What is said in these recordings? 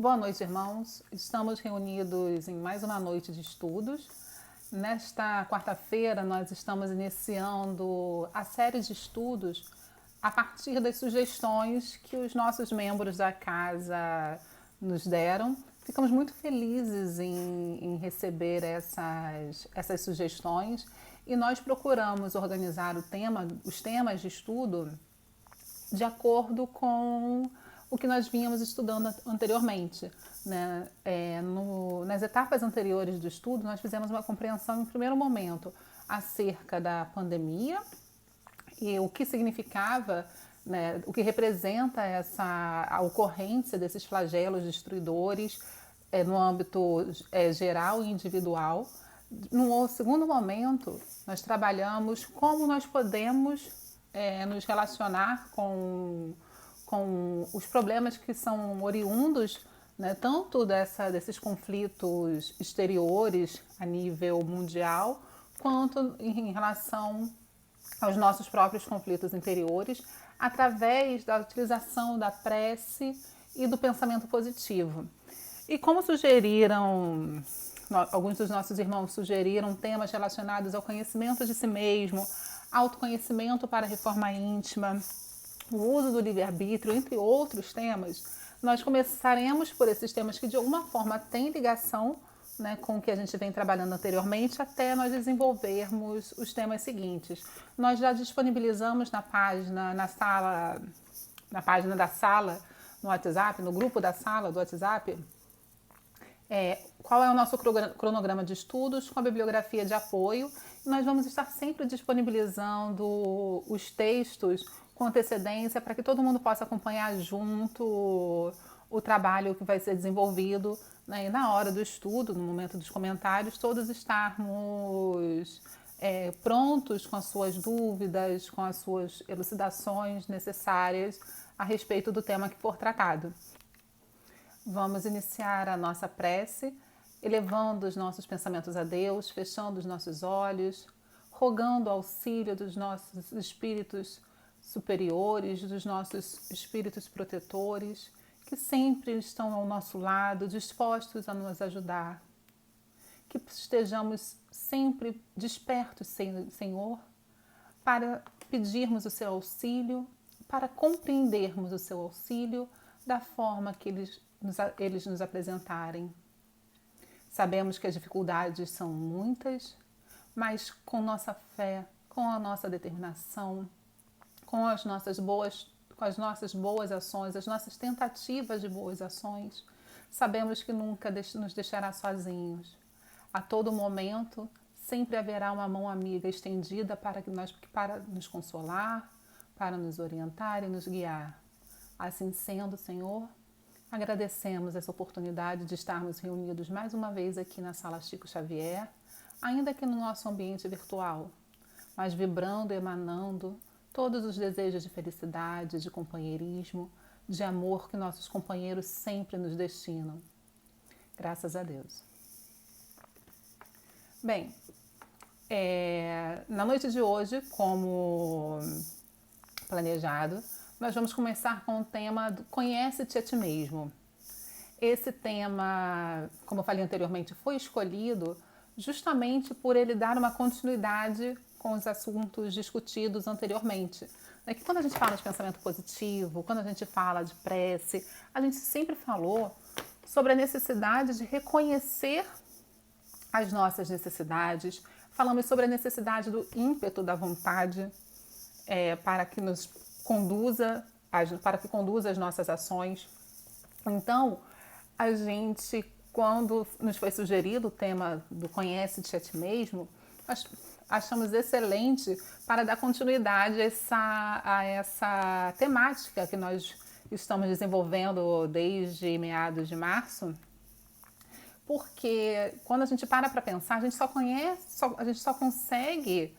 Boa noite, irmãos. Estamos reunidos em mais uma noite de estudos. Nesta quarta-feira, nós estamos iniciando a série de estudos a partir das sugestões que os nossos membros da casa nos deram. Ficamos muito felizes em receber essas sugestões e nós procuramos organizar os temas de estudo de acordo com o que nós vínhamos estudando anteriormente. Né? Nas etapas anteriores do estudo, nós fizemos uma compreensão, em primeiro momento, acerca da pandemia e o que significava, né, o que representa a ocorrência desses flagelos destruidores no âmbito geral e individual. No segundo momento, nós trabalhamos como nós podemos nos relacionar com os problemas que são oriundos, né, tanto desses conflitos exteriores a nível mundial, quanto em relação aos nossos próprios conflitos interiores, através da utilização da prece e do pensamento positivo. E como alguns dos nossos irmãos sugeriram temas relacionados ao conhecimento de si mesmo, autoconhecimento para a reforma íntima, o uso do livre-arbítrio, entre outros temas, nós começaremos por esses temas que de alguma forma têm ligação, né, com o que a gente vem trabalhando anteriormente, até nós desenvolvermos os temas seguintes. Nós já disponibilizamos na página da sala, no WhatsApp, no grupo da sala do WhatsApp, qual é o nosso cronograma de estudos com a bibliografia de apoio. E nós vamos estar sempre disponibilizando os textos com antecedência para que todo mundo possa acompanhar junto o trabalho que vai ser desenvolvido, né? E na hora do estudo, no momento dos comentários, todos estarmos prontos com as suas dúvidas, com as suas elucidações necessárias a respeito do tema que for tratado. Vamos iniciar a nossa prece, elevando os nossos pensamentos a Deus, fechando os nossos olhos, rogando o auxílio dos nossos espíritos superiores, dos nossos espíritos protetores, que sempre estão ao nosso lado, dispostos a nos ajudar. Que estejamos sempre despertos, Senhor, para pedirmos o seu auxílio, para compreendermos o seu auxílio da forma que eles nos apresentarem. Sabemos que as dificuldades são muitas, mas com nossa fé, com a nossa determinação, com as nossas boas ações, as nossas tentativas de boas ações, sabemos que nunca nos deixará sozinhos. A todo momento, sempre haverá uma mão amiga estendida para nos consolar, para nos orientar e nos guiar. Assim sendo, Senhor, agradecemos essa oportunidade de estarmos reunidos mais uma vez aqui na Sala Chico Xavier, ainda que no nosso ambiente virtual, mas vibrando e emanando todos os desejos de felicidade, de companheirismo, de amor que nossos companheiros sempre nos destinam. Graças a Deus. Bem, na noite de hoje, como planejado, nós vamos começar com o tema do Conhece-te a ti mesmo. Esse tema, como eu falei anteriormente, foi escolhido justamente por ele dar uma continuidade com os assuntos discutidos anteriormente. É que quando a gente fala de pensamento positivo, quando a gente fala de prece, a gente sempre falou sobre a necessidade de reconhecer as nossas necessidades, falamos sobre a necessidade do ímpeto da vontade para que conduza as nossas ações. Então, a gente, quando nos foi sugerido o tema do Conhece-te a ti mesmo, nós achamos excelente para dar continuidade a essa temática que nós estamos desenvolvendo desde meados de março, porque quando a gente para pensar, a gente só consegue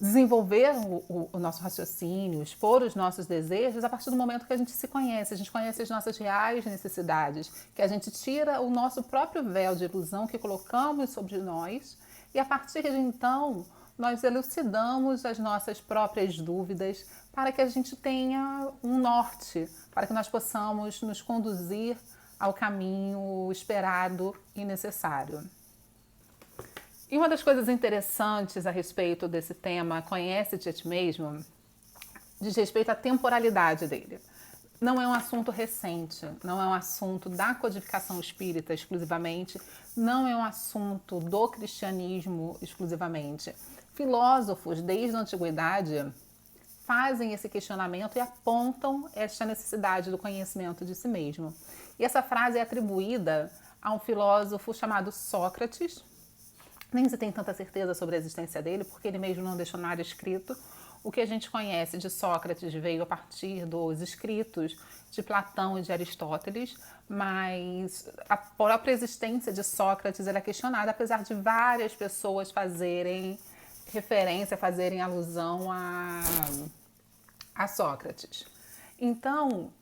desenvolver o nosso raciocínio, expor os nossos desejos a partir do momento que a gente se conhece, a gente conhece as nossas reais necessidades, que a gente tira o nosso próprio véu de ilusão que colocamos sobre nós e a partir de então nós elucidamos as nossas próprias dúvidas para que a gente tenha um norte, para que nós possamos nos conduzir ao caminho esperado e necessário. E uma das coisas interessantes a respeito desse tema, conhece-te a ti mesmo, diz respeito à temporalidade dele. Não é um assunto recente, não é um assunto da codificação espírita exclusivamente, não é um assunto do cristianismo exclusivamente. Filósofos, desde a antiguidade, fazem esse questionamento e apontam esta necessidade do conhecimento de si mesmo. E essa frase é atribuída a um filósofo chamado Sócrates. Nem se tem tanta certeza sobre a existência dele, porque ele mesmo não deixou nada escrito. O que a gente conhece de Sócrates veio a partir dos escritos de Platão e de Aristóteles, mas a própria existência de Sócrates era questionada, apesar de várias pessoas fazerem referência, fazerem alusão a Sócrates. Então,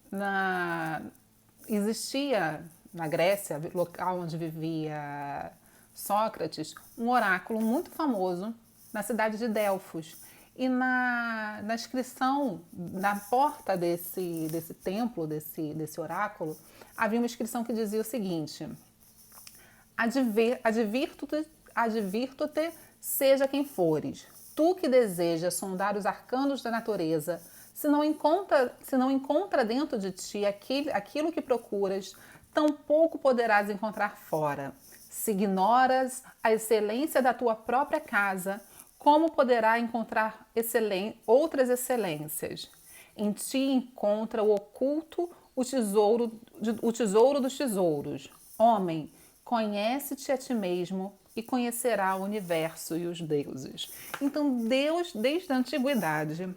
existia na Grécia, local onde vivia Sócrates, um oráculo muito famoso na cidade de Delfos. E na inscrição, na porta desse templo, desse oráculo, havia uma inscrição que dizia o seguinte: advirto-te, seja quem fores, tu que desejas sondar os arcanos da natureza, se não encontra dentro de ti aquilo que procuras, tampouco poderás encontrar fora. Se ignoras a excelência da tua própria casa, como poderá encontrar outras excelências? Em ti encontra o oculto, o tesouro dos tesouros. Homem, conhece-te a ti mesmo e conhecerá o universo e os deuses. Então, Deus, desde a antiguidade,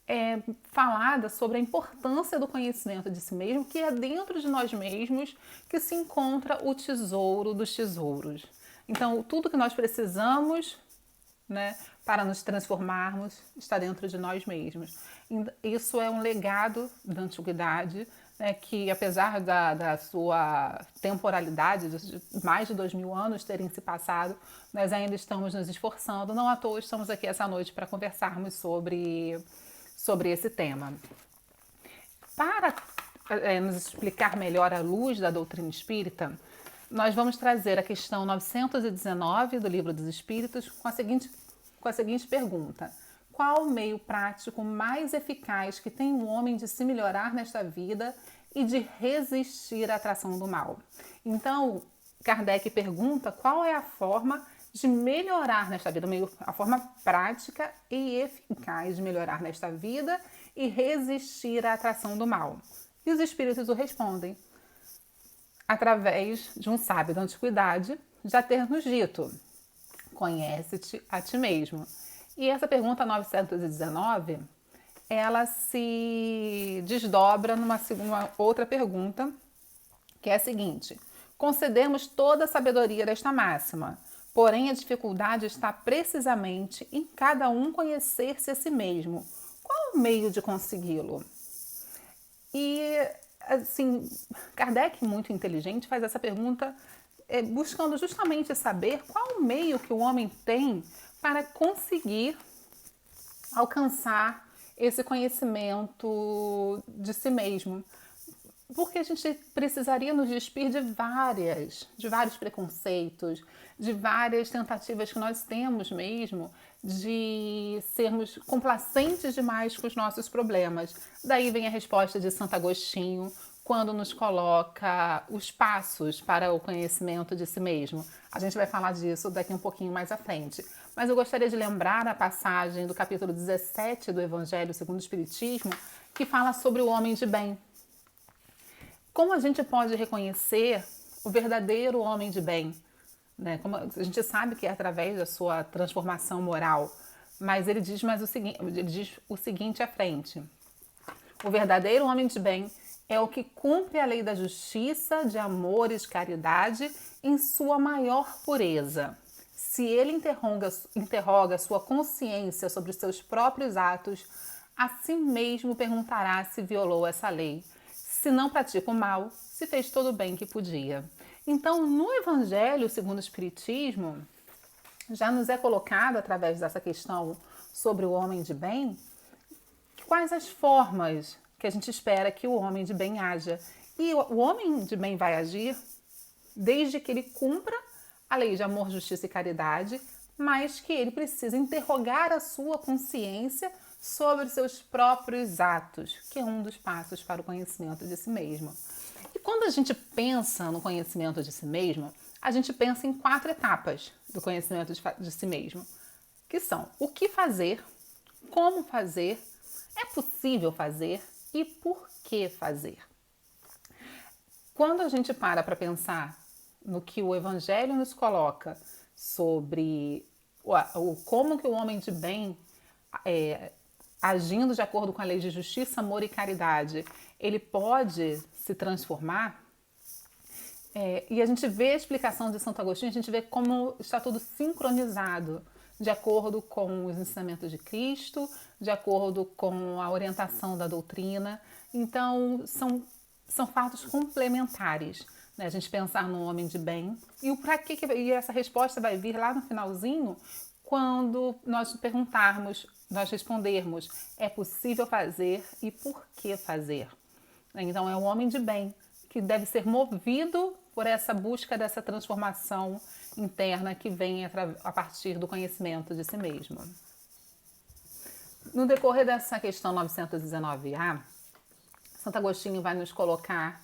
é falada sobre a importância do conhecimento de si mesmo, que é dentro de nós mesmos que se encontra o tesouro dos tesouros. Então, tudo que nós precisamos, né, para nos transformarmos está dentro de nós mesmos. Isso é um legado da antiguidade, né, que apesar da sua temporalidade, de mais de 2000 anos terem se passado, nós ainda estamos nos esforçando. Não à toa estamos aqui essa noite para conversarmos sobre esse tema. Para nos explicar melhor à luz da doutrina espírita, nós vamos trazer a questão 919 do Livro dos Espíritos com a seguinte pergunta: qual o meio prático mais eficaz que tem um homem de se melhorar nesta vida e de resistir à atração do mal? Então, Kardec pergunta qual é a forma de melhorar nesta vida, a forma prática e eficaz de melhorar nesta vida e resistir à atração do mal. E os espíritos o respondem através de um sábio da antiguidade já ter nos dito: conhece-te a ti mesmo. E essa pergunta 919, ela se desdobra numa outra pergunta, que é a seguinte: concedemos toda a sabedoria desta máxima, porém a dificuldade está precisamente em cada um conhecer-se a si mesmo. Qual o meio de consegui-lo? E, assim, Kardec, muito inteligente, faz essa pergunta buscando justamente saber qual o meio que o homem tem para conseguir alcançar esse conhecimento de si mesmo. Porque a gente precisaria nos despir de vários preconceitos, de várias tentativas que nós temos mesmo de sermos complacentes demais com os nossos problemas. Daí vem a resposta de Santo Agostinho, quando nos coloca os passos para o conhecimento de si mesmo. A gente vai falar disso daqui um pouquinho mais à frente. Mas eu gostaria de lembrar a passagem do capítulo 17 do Evangelho segundo o Espiritismo, que fala sobre o homem de bem. Como a gente pode reconhecer o verdadeiro homem de bem? Né? Como a gente sabe que é através da sua transformação moral, mas ele diz o seguinte à frente: o verdadeiro homem de bem é o que cumpre a lei da justiça, de amor e de caridade em sua maior pureza. Se ele interroga sua consciência sobre os seus próprios atos, a si mesmo perguntará se violou essa lei. Se não pratica o mal, se fez todo o bem que podia. Então, no Evangelho segundo o Espiritismo, já nos é colocado, através dessa questão sobre o homem de bem, quais as formas que a gente espera que o homem de bem haja. E o homem de bem vai agir desde que ele cumpra a lei de amor, justiça e caridade, mas que ele precisa interrogar a sua consciência sobre os seus próprios atos, que é um dos passos para o conhecimento de si mesmo. E quando a gente pensa no conhecimento de si mesmo, a gente pensa em 4 etapas do conhecimento de si mesmo, que são o que fazer, como fazer, é possível fazer e por que fazer. Quando a gente para pensar no que o Evangelho nos coloca sobre como que o homem de bem, agindo de acordo com a lei de justiça, amor e caridade, ele pode se transformar, e a gente vê a explicação de Santo Agostinho, a gente vê como está tudo sincronizado, de acordo com os ensinamentos de Cristo, de acordo com a orientação da doutrina. Então, são fatos complementares, né? A gente pensar no homem de bem. E e essa resposta vai vir lá no finalzinho, quando nós respondermos, é possível fazer e por que fazer? Então, é um homem de bem que deve ser movido por essa busca dessa transformação interna que vem a partir do conhecimento de si mesmo. No decorrer dessa questão 919A, Santo Agostinho vai nos colocar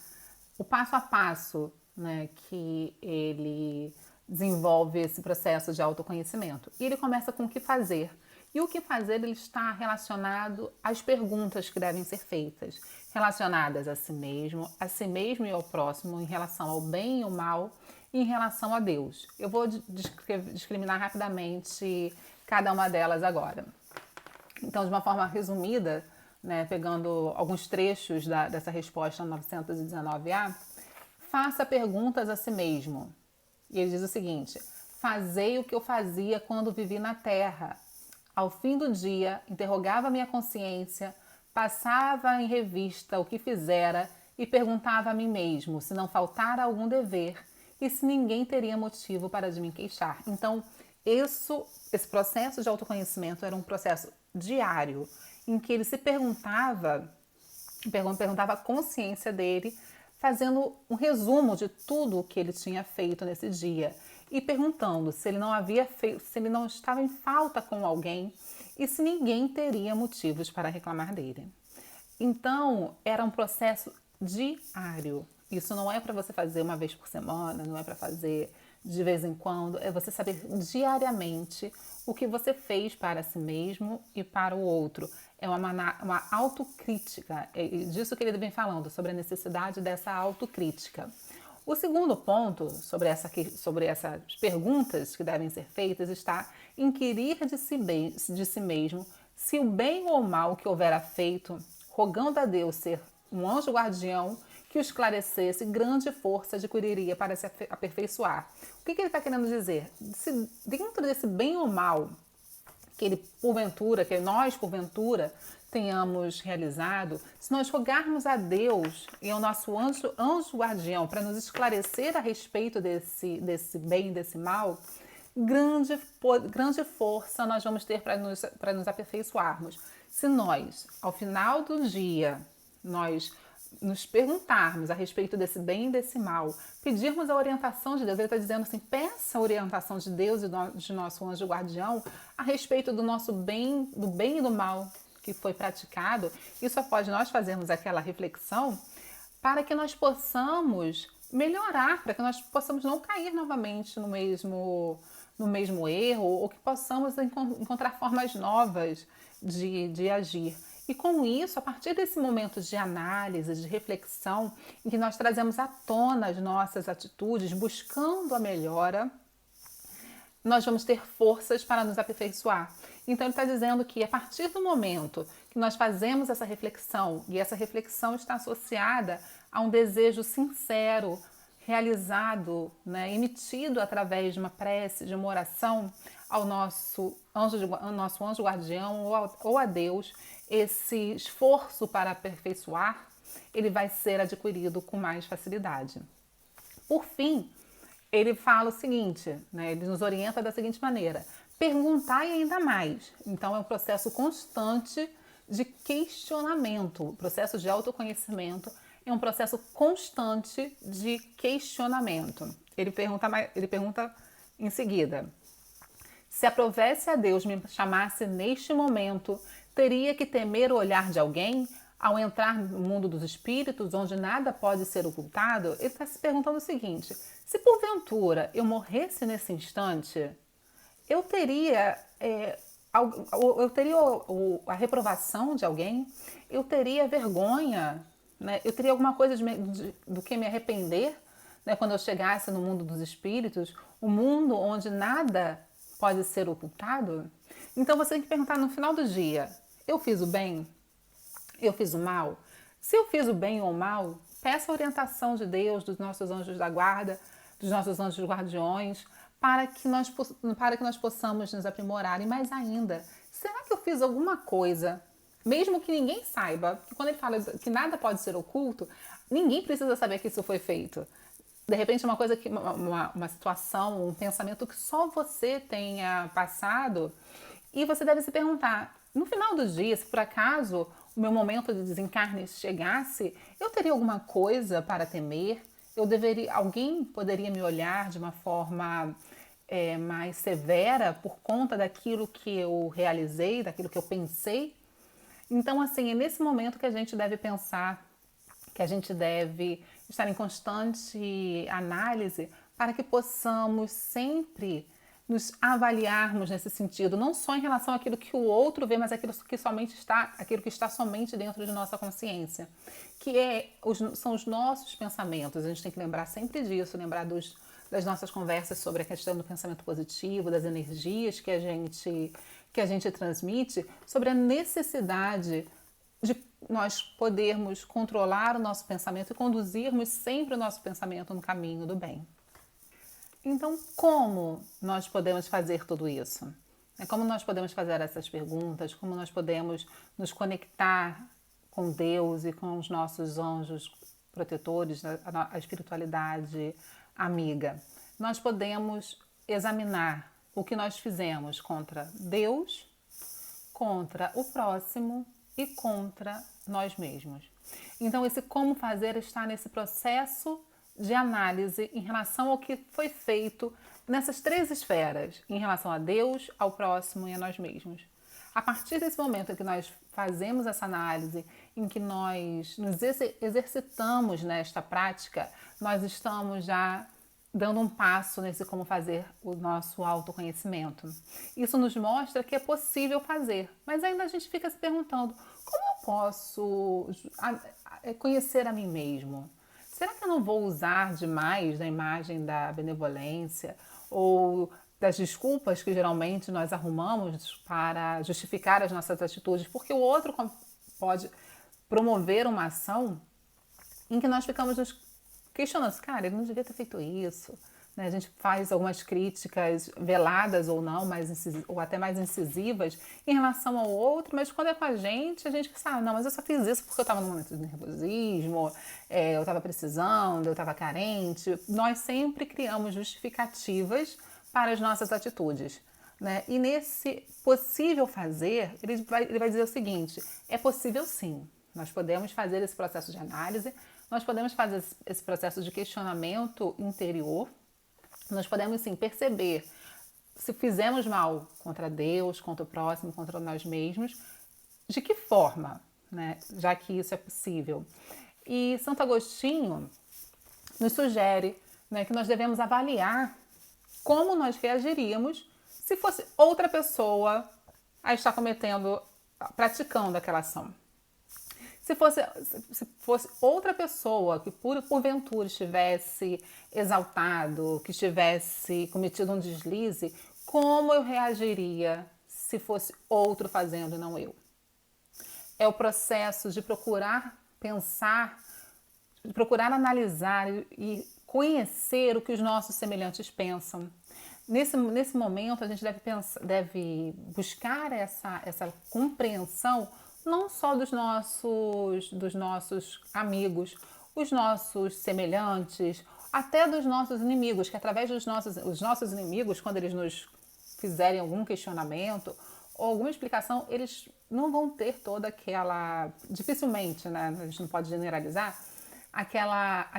o passo a passo, né, que ele desenvolve esse processo de autoconhecimento. E ele começa com o que fazer. E o que fazer ele está relacionado às perguntas que devem ser feitas, relacionadas a si mesmo e ao próximo, em relação ao bem e ao mal, e em relação a Deus. Eu vou discriminar rapidamente cada uma delas agora. Então, de uma forma resumida, né, pegando alguns trechos dessa resposta 919A, faça perguntas a si mesmo. E ele diz o seguinte: fazei o que eu fazia quando vivi na terra. Ao fim do dia, interrogava minha consciência, passava em revista o que fizera e perguntava a mim mesmo se não faltara algum dever e se ninguém teria motivo para de me queixar. Então, esse processo de autoconhecimento era um processo diário, em que ele se perguntava a consciência dele, fazendo um resumo de tudo o que ele tinha feito nesse dia e perguntando se ele não havia feito, se ele não estava em falta com alguém e se ninguém teria motivos para reclamar dele. Então, era um processo diário. Isso não é para você fazer uma vez por semana, não é para fazer de vez em quando, é você saber diariamente o que você fez para si mesmo e para o outro. É uma autocrítica, é disso que ele vem falando, sobre a necessidade dessa autocrítica. O segundo ponto sobre essas perguntas que devem ser feitas está inquirir de si mesmo se o bem ou o mal que houvera feito, rogando a Deus ser um anjo guardião que o esclarecesse, grande força adquiriria para se aperfeiçoar. O que ele está querendo dizer? Se dentro desse bem ou mal que nós porventura tenhamos realizado, se nós rogarmos a Deus e ao nosso anjo guardião para nos esclarecer a respeito desse bem e desse mal, grande força nós vamos ter para nos aperfeiçoarmos. Se nós, ao final do dia, nós nos perguntarmos a respeito desse bem e desse mal, pedirmos a orientação de Deus, ele está dizendo assim, peça a orientação de Deus e de nosso anjo guardião a respeito do nosso bem, do bem e do mal que foi praticado, isso após nós fazermos aquela reflexão, para que nós possamos melhorar, para que nós possamos não cair novamente no mesmo erro, ou que possamos encontrar formas novas de agir. E com isso, a partir desse momento de análise, de reflexão, em que nós trazemos à tona as nossas atitudes, buscando a melhora, nós vamos ter forças para nos aperfeiçoar. Então, ele está dizendo que a partir do momento que nós fazemos essa reflexão, e essa reflexão está associada a um desejo sincero, realizado, né, emitido através de uma prece, de uma oração ao nosso anjo guardião ou a Deus, esse esforço para aperfeiçoar, ele vai ser adquirido com mais facilidade. Por fim, ele fala o seguinte, né, ele nos orienta da seguinte maneira: perguntai ainda mais. Então, é um processo constante de questionamento. O processo de autoconhecimento é um processo constante de questionamento. Ele pergunta em seguida: se aprovesse a Deus me chamasse neste momento, teria que temer o olhar de alguém ao entrar no mundo dos espíritos, onde nada pode ser ocultado? Ele está se perguntando o seguinte: se porventura eu morresse nesse instante, eu teria a reprovação de alguém, eu teria vergonha, né? Eu teria alguma coisa do que me arrepender, né? Quando eu chegasse no mundo dos espíritos, um mundo onde nada pode ser ocultado. Então você tem que perguntar no final do dia: eu fiz o bem? Eu fiz o mal? Se eu fiz o bem ou o mal, peça a orientação de Deus, dos nossos anjos da guarda, dos nossos anjos guardiões, para que nós possamos nos aprimorar. E mais ainda, será que eu fiz alguma coisa, mesmo que ninguém saiba, que quando ele fala que nada pode ser oculto, ninguém precisa saber que isso foi feito. De repente, uma coisa que uma situação, um pensamento que só você tenha passado, e você deve se perguntar: no final do dia, se por acaso o meu momento de desencarne chegasse, eu teria alguma coisa para temer? Alguém poderia me olhar de uma forma mais severa por conta daquilo que eu realizei, daquilo que eu pensei? Então, assim, é nesse momento que a gente deve pensar, que a gente deve estar em constante análise para que possamos sempre nos avaliarmos nesse sentido, não só em relação àquilo que o outro vê, mas aquilo que está somente dentro de nossa consciência, são os nossos pensamentos. A gente tem que lembrar sempre disso, lembrar das nossas conversas sobre a questão do pensamento positivo, das energias que a gente transmite, sobre a necessidade de nós podermos controlar o nosso pensamento e conduzirmos sempre o nosso pensamento no caminho do bem. Então, como nós podemos fazer tudo isso? Como nós podemos fazer essas perguntas? Como nós podemos nos conectar com Deus e com os nossos anjos protetores, a espiritualidade amiga? Nós podemos examinar o que nós fizemos contra Deus, contra o próximo e contra nós mesmos. Então, esse como fazer está nesse processo de análise em relação ao que foi feito nessas três esferas, em relação a Deus, ao próximo e a nós mesmos. A partir desse momento em que nós fazemos essa análise, em que nós nos exercitamos nesta prática, nós estamos já dando um passo nesse como fazer o nosso autoconhecimento. Isso nos mostra que é possível fazer, mas ainda a gente fica se perguntando: como eu posso conhecer a mim mesmo? Será que eu não vou usar demais da imagem da benevolência ou das desculpas que geralmente nós arrumamos para justificar as nossas atitudes? Porque o outro pode promover uma ação em que nós ficamos nos questionando: cara, ele não devia ter feito isso. Né? A gente faz algumas críticas veladas ou não, ou até mais incisivas em relação ao outro, mas quando é com a gente sabe: não, mas eu só fiz isso porque eu estava num momento de nervosismo, eu estava precisando, eu estava carente. Nós sempre criamos justificativas para as nossas atitudes. Né? E nesse possível fazer, ele vai dizer o seguinte: é possível sim. Nós podemos fazer esse processo de análise, nós podemos fazer esse processo de questionamento interior, nós podemos sim perceber se fizemos mal contra Deus, contra o próximo, contra nós mesmos, de que forma, né? Já que isso é possível. E Santo Agostinho nos sugere, né, que nós devemos avaliar como nós reagiríamos se fosse outra pessoa a estar praticando aquela ação. Se fosse outra pessoa que porventura estivesse exaltado, que estivesse cometido um deslize, como eu reagiria se fosse outro fazendo e não eu? É o processo de procurar pensar, de procurar analisar e conhecer o que os nossos semelhantes pensam. Nesse momento, a gente deve buscar essa compreensão não só dos nossos amigos, os nossos semelhantes, até dos nossos inimigos, que através os nossos inimigos, quando eles nos fizerem algum questionamento ou alguma explicação, eles não vão ter toda aquela, dificilmente, né, a gente não pode generalizar, aquela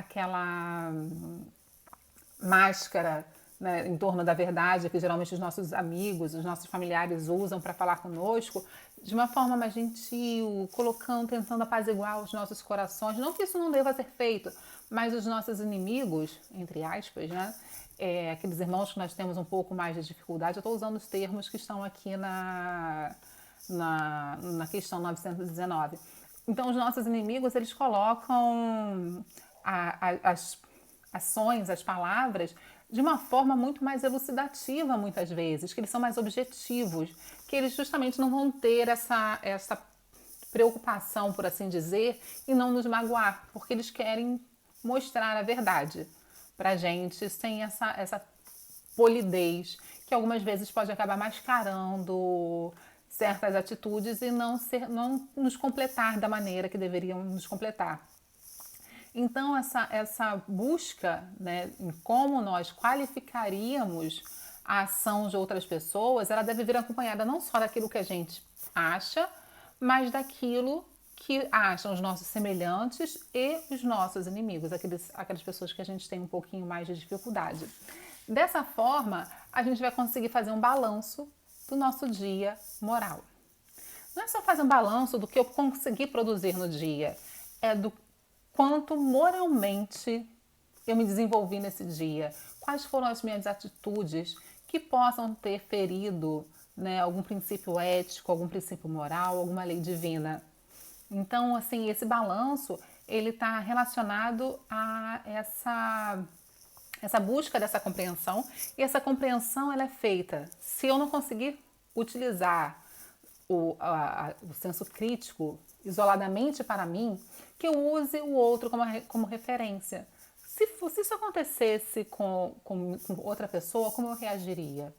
máscara, né, em torno da verdade que geralmente os nossos amigos, os nossos familiares usam para falar conosco, de uma forma mais gentil, colocando, tentando apaziguar os nossos corações. Não que isso não deva ser feito, mas os nossos inimigos, entre aspas, né, aqueles irmãos que nós temos um pouco mais de dificuldade, eu estou usando os termos que estão aqui na questão 919. Então, os nossos inimigos, eles colocam as ações, as palavras, de uma forma muito mais elucidativa, muitas vezes, que eles são mais objetivos, que eles justamente não vão ter essa preocupação, por assim dizer, e não nos magoar, porque eles querem mostrar a verdade pra gente sem essa polidez, que algumas vezes pode acabar mascarando certas atitudes e não nos completar da maneira que deveriam nos completar. Então, essa busca, né, em como nós qualificaríamos a ação de outras pessoas, ela deve vir acompanhada não só daquilo que a gente acha, mas daquilo que acham os nossos semelhantes e os nossos inimigos, aquelas pessoas que a gente tem um pouquinho mais de dificuldade. Dessa forma, a gente vai conseguir fazer um balanço do nosso dia moral. Não é só fazer um balanço do que eu consegui produzir no dia, é do quanto moralmente eu me desenvolvi nesse dia, quais foram as minhas atitudes que possam ter ferido, né, algum princípio ético, algum princípio moral, alguma lei divina. Então, assim, esse balanço, ele está relacionado a essa busca dessa compreensão, e essa compreensão ela é feita, se eu não conseguir utilizar o senso crítico isoladamente para mim, que eu use o outro como referência. Se isso acontecesse com outra pessoa, como eu reagiria?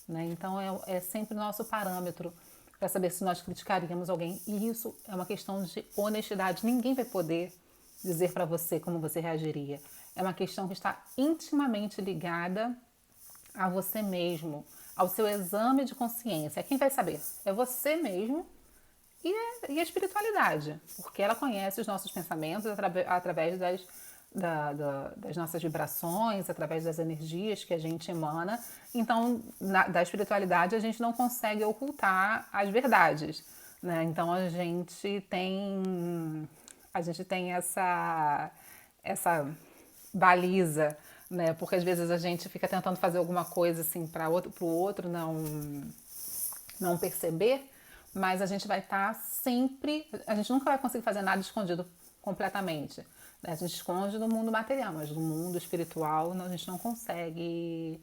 Né? Então, é sempre o nosso parâmetro para saber se nós criticaríamos alguém. E isso é uma questão de honestidade. Ninguém vai poder dizer para você como você reagiria. É uma questão que está intimamente ligada a você mesmo, ao seu exame de consciência. Quem vai saber? É você mesmo e a espiritualidade, porque ela conhece os nossos pensamentos através das nossas vibrações, através das energias que a gente emana. Então, da espiritualidade, a gente não consegue ocultar as verdades, né? Então, a gente tem essa baliza, né? Porque às vezes a gente fica tentando fazer alguma coisa assim para o outro não perceber, mas a gente vai estar sempre, a gente nunca vai conseguir fazer nada escondido completamente. Né? A gente esconde no mundo material, mas no mundo espiritual a gente não consegue,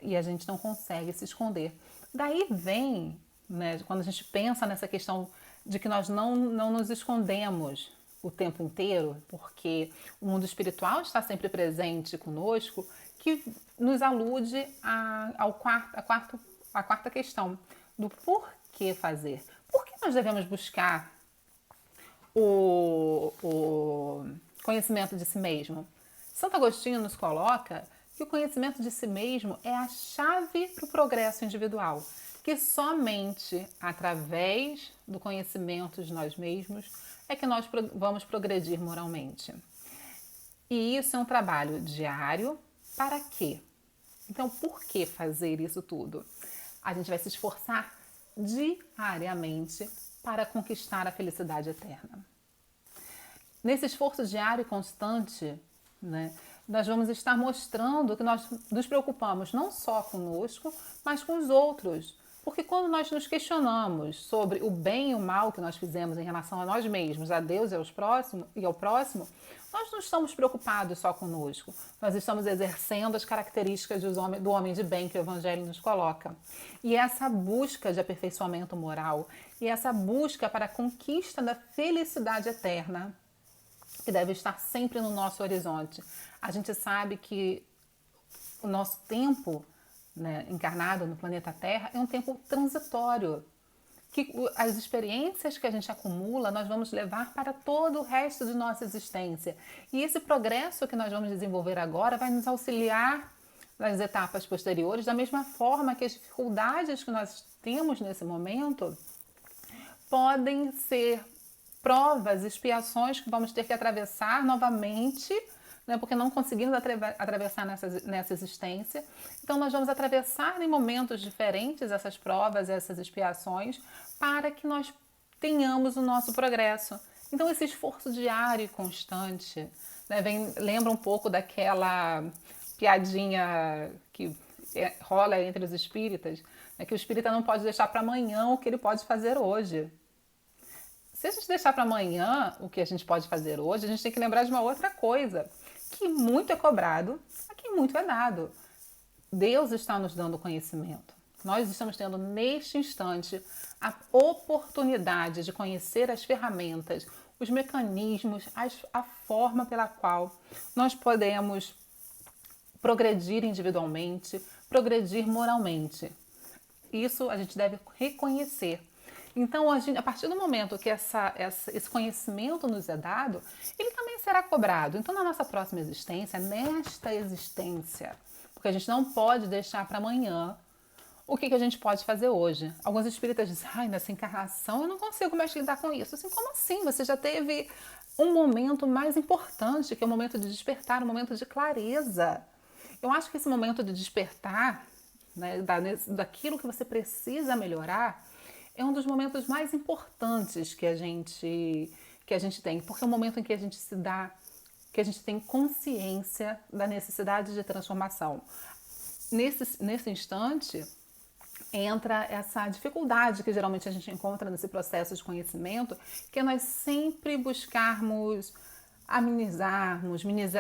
e a gente não consegue se esconder. Daí vem, né, quando a gente pensa nessa questão de que nós não nos escondemos o tempo inteiro, porque o mundo espiritual está sempre presente conosco, que nos alude à quarta questão do porquê fazer. Por que nós devemos buscar o conhecimento de si mesmo? Santo Agostinho nos coloca que o conhecimento de si mesmo é a chave para o progresso individual, que somente através do conhecimento de nós mesmos é que nós vamos progredir moralmente. E isso é um trabalho diário. Para quê? Então, por que fazer isso tudo? A gente vai se esforçar diariamente para conquistar a felicidade eterna. Nesse esforço diário e constante, né, nós vamos estar mostrando que nós nos preocupamos não só conosco, mas com os outros. Porque quando nós nos questionamos sobre o bem e o mal que nós fizemos em relação a nós mesmos, a Deus e ao próximo, nós não estamos preocupados só conosco. Nós estamos exercendo as características do homem de bem que o Evangelho nos coloca. E essa busca de aperfeiçoamento moral e essa busca para a conquista da felicidade eterna, que deve estar sempre no nosso horizonte. A gente sabe que o nosso tempo, né, encarnado no planeta Terra é um tempo transitório, que as experiências que a gente acumula nós vamos levar para todo o resto de nossa existência, e esse progresso que nós vamos desenvolver agora vai nos auxiliar nas etapas posteriores, da mesma forma que as dificuldades que nós temos nesse momento podem ser provas, expiações que vamos ter que atravessar novamente, né, porque não conseguimos atravessar nessa existência. Então nós vamos atravessar em momentos diferentes essas provas, essas expiações, para que nós tenhamos o nosso progresso. Então esse esforço diário e constante, né, lembra um pouco daquela piadinha que rola entre os espíritas, né, que o espírita não pode deixar para amanhã o que ele pode fazer hoje. Se a gente deixar para amanhã o que a gente pode fazer hoje, a gente tem que lembrar de uma outra coisa, que muito é cobrado, a quem muito é dado. Deus está nos dando conhecimento. Nós estamos tendo neste instante a oportunidade de conhecer as ferramentas, os mecanismos, a forma pela qual nós podemos progredir individualmente, progredir moralmente. Isso a gente deve reconhecer. Então, a partir do momento que esse conhecimento nos é dado, ele também será cobrado. Então, na nossa próxima existência, nesta existência, porque a gente não pode deixar para amanhã o que a gente pode fazer hoje. Alguns espíritas dizem, nessa encarnação eu não consigo mais lidar com isso. Assim, como assim? Você já teve um momento mais importante, que é o momento de despertar, um momento de clareza. Eu acho que esse momento de despertar, né, daquilo que você precisa melhorar, é um dos momentos mais importantes que a gente tem, porque é o momento em que a gente que a gente tem consciência da necessidade de transformação. Nesse instante, entra essa dificuldade que geralmente a gente encontra nesse processo de conhecimento, que é nós sempre buscarmos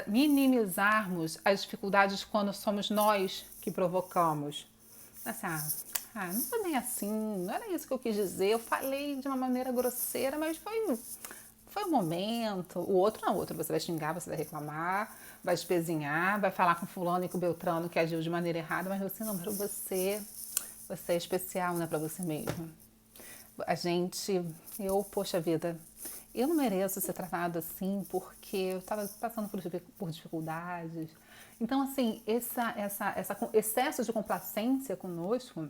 minimizarmos as dificuldades quando somos nós que provocamos. Assim, não foi bem assim, não era isso que eu quis dizer, eu falei de uma maneira grosseira, mas foi um momento. O outro não, o outro você vai xingar, você vai reclamar, vai espezinhar, vai falar com fulano e com Beltrano que agiu de maneira errada, mas você não, para você é especial, não é para você mesmo. Poxa vida, eu não mereço ser tratado assim porque eu estava passando por dificuldades. Então, assim, esse excesso de complacência conosco,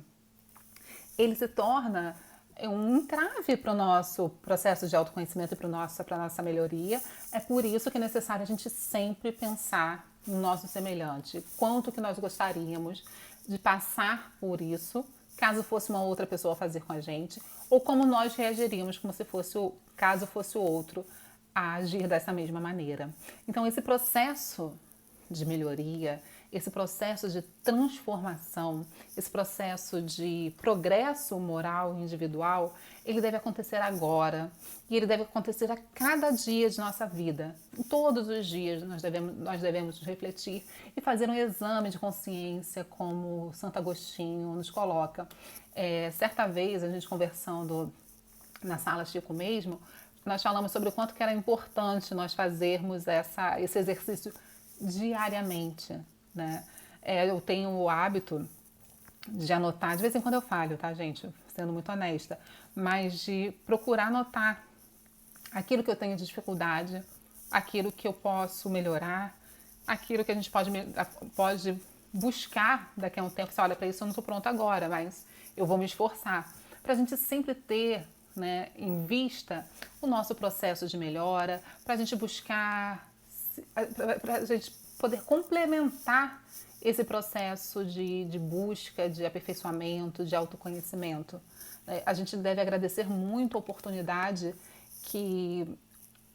ele se torna um entrave para o nosso processo de autoconhecimento e para a nossa melhoria. É por isso que é necessário a gente sempre pensar no nosso semelhante. Quanto que nós gostaríamos de passar por isso, caso fosse uma outra pessoa fazer com a gente, ou como nós reagiríamos caso fosse o outro a agir dessa mesma maneira. Então, esse processo de melhoria, esse processo de transformação, esse processo de progresso moral e individual, ele deve acontecer agora e ele deve acontecer a cada dia de nossa vida. Todos os dias nós devemos refletir e fazer um exame de consciência, como Santo Agostinho nos coloca. Certa vez, a gente conversando na sala Chico mesmo, nós falamos sobre o quanto que era importante nós fazermos esse exercício diariamente, né? Eu tenho o hábito de anotar, de vez em quando eu falho, tá, gente? Sendo muito honesta, mas de procurar anotar aquilo que eu tenho de dificuldade, aquilo que eu posso melhorar, aquilo que a gente pode buscar daqui a um tempo. Você olha para isso, eu não estou pronta agora, mas eu vou me esforçar. Para a gente sempre ter, né, em vista o nosso processo de melhora, para a gente buscar, para a gente poder complementar esse processo de busca, de aperfeiçoamento, de autoconhecimento. A gente deve agradecer muito a oportunidade que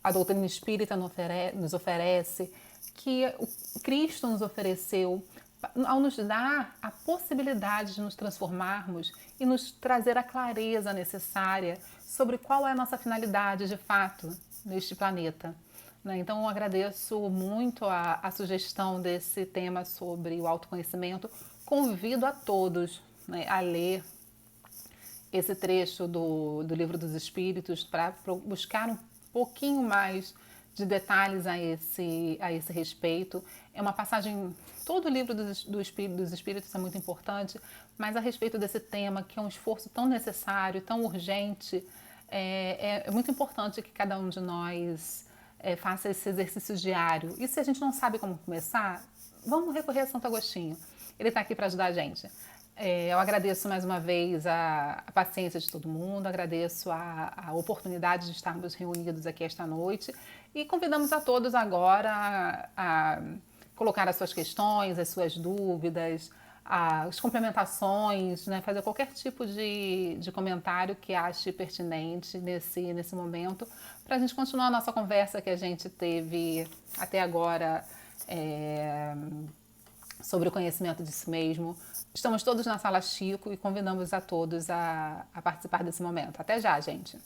a doutrina espírita nos oferece, que o Cristo nos ofereceu, ao nos dar a possibilidade de nos transformarmos e nos trazer a clareza necessária sobre qual é a nossa finalidade de fato neste planeta. Então, eu agradeço muito a sugestão desse tema sobre o autoconhecimento. Convido a todos, né, a ler esse trecho do Livro dos Espíritos para buscar um pouquinho mais de detalhes a esse respeito. É uma passagem, todo o Livro dos Espíritos é muito importante, mas a respeito desse tema, que é um esforço tão necessário, tão urgente, é muito importante que cada um de nós faça esse exercício diário. E se a gente não sabe como começar, vamos recorrer a Santo Agostinho. ele está aqui para ajudar a gente. Eu agradeço mais uma vez a paciência de todo mundo, agradeço a oportunidade de estarmos reunidos aqui esta noite e convidamos a todos agora a colocar as suas questões, as suas dúvidas, as complementações, né? Fazer qualquer tipo de comentário que ache pertinente nesse momento, para a gente continuar a nossa conversa que a gente teve até agora sobre o conhecimento de si mesmo. Estamos todos na Sala Chico e convidamos a todos a participar desse momento. Até já, gente!